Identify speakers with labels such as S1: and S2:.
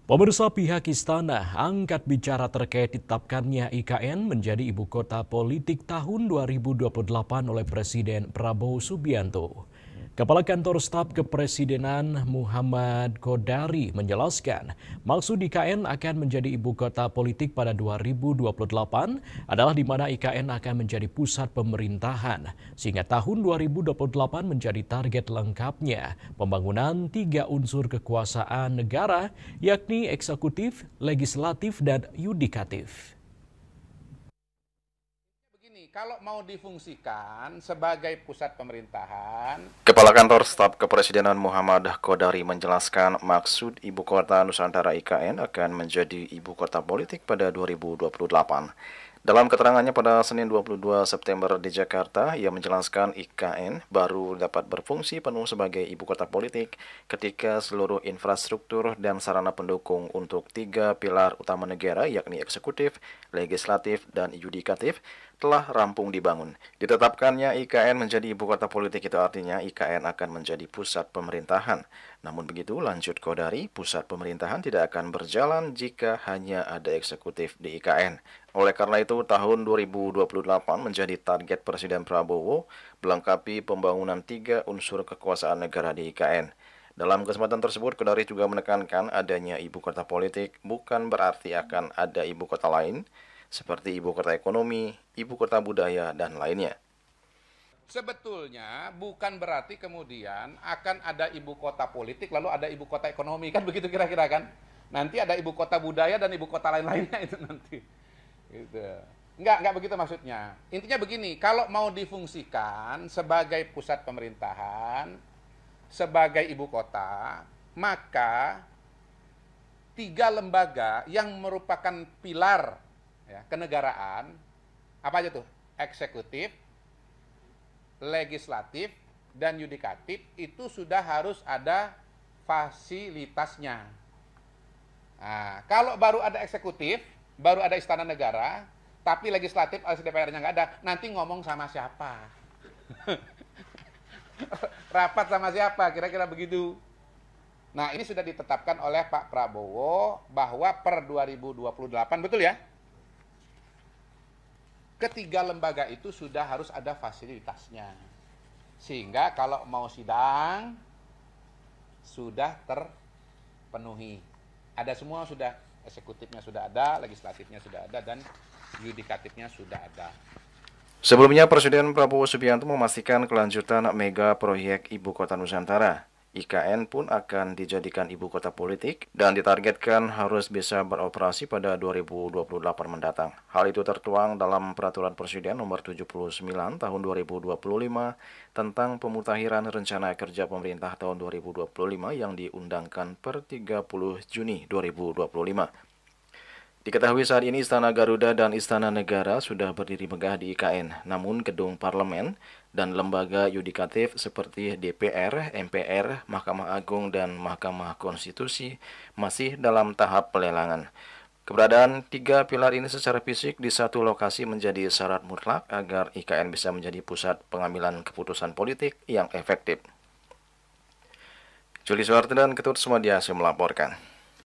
S1: Pemirsa, pihak istana angkat bicara terkait ditetapkannya IKN menjadi ibu kota politik tahun 2028 oleh Presiden Prabowo Subianto. Kepala Kantor Staf Kepresidenan Muhammad Kodari menjelaskan, maksud IKN akan menjadi ibu kota politik pada 2028 adalah di mana IKN akan menjadi pusat pemerintahan, sehingga tahun 2028 menjadi target lengkapnya pembangunan 3 unsur kekuasaan negara, yakni eksekutif, legislatif, dan yudikatif.
S2: Kalau mau difungsikan sebagai pusat pemerintahan,
S3: Kepala Kantor Staf Kepresidenan Muhammad Kodari menjelaskan maksud Ibu Kota Nusantara IKN akan menjadi ibu kota politik pada 2028. Dalam keterangannya pada Senin 22 September di Jakarta, ia menjelaskan IKN baru dapat berfungsi penuh sebagai ibu kota politik ketika seluruh infrastruktur dan sarana pendukung untuk 3 pilar utama negara, yakni eksekutif, legislatif, dan yudikatif, telah rampung dibangun. Ditetapkannya IKN menjadi ibu kota politik itu artinya IKN akan menjadi pusat pemerintahan. Namun begitu, lanjut Kodari, pusat pemerintahan tidak akan berjalan jika hanya ada eksekutif di IKN. Oleh karena itu, tahun 2028 menjadi target Presiden Prabowo melengkapi pembangunan 3 unsur kekuasaan negara di IKN. Dalam kesempatan tersebut, Kodari juga menekankan adanya ibu kota politik bukan berarti akan ada ibu kota lain, seperti ibu kota ekonomi, ibu kota budaya, dan lainnya.
S2: sebetulnya bukan berarti kemudian akan ada ibu kota politik lalu ada ibu kota ekonomi, kan begitu kira-kira kan? Nanti ada ibu kota budaya dan ibu kota lain-lainnya itu nanti. Gitu. Enggak begitu maksudnya. Intinya begini, kalau mau difungsikan sebagai pusat pemerintahan, sebagai ibu kota, maka 3 lembaga yang merupakan pilar ya, kenegaraan, apa aja tuh? Eksekutif, legislatif, dan yudikatif itu sudah harus ada fasilitasnya. Nah, kalau baru ada eksekutif, baru ada istana negara, tapi legislatif alias DPR-nya nggak ada, nanti ngomong sama siapa? Rapat sama siapa? Kira-kira begitu. Nah, ini sudah ditetapkan oleh Pak Prabowo bahwa per 2028, betul ya? Ketiga lembaga itu sudah harus ada fasilitasnya. Sehingga kalau mau sidang, sudah terpenuhi. Ada semua sudah, eksekutifnya sudah ada, legislatifnya sudah ada, dan yudikatifnya sudah ada.
S3: Sebelumnya, Presiden Prabowo Subianto memastikan kelanjutan mega proyek Ibu Kota Nusantara. IKN pun akan dijadikan ibu kota politik dan ditargetkan harus bisa beroperasi pada 2028 mendatang. Hal itu tertuang dalam Peraturan Presiden Nomor 79 Tahun 2025 tentang pemutahiran rencana kerja pemerintah tahun 2025 yang diundangkan per 30 Juni 2025. Diketahui saat ini Istana Garuda dan Istana Negara sudah berdiri megah di IKN, namun gedung parlemen dan lembaga yudikatif seperti DPR, MPR, Mahkamah Agung, dan Mahkamah Konstitusi masih dalam tahap pelelangan. Keberadaan 3 pilar ini secara fisik di satu lokasi menjadi syarat mutlak agar IKN bisa menjadi pusat pengambilan keputusan politik yang efektif. Juli Suwarti dan Ketut Sumadiasih melaporkan.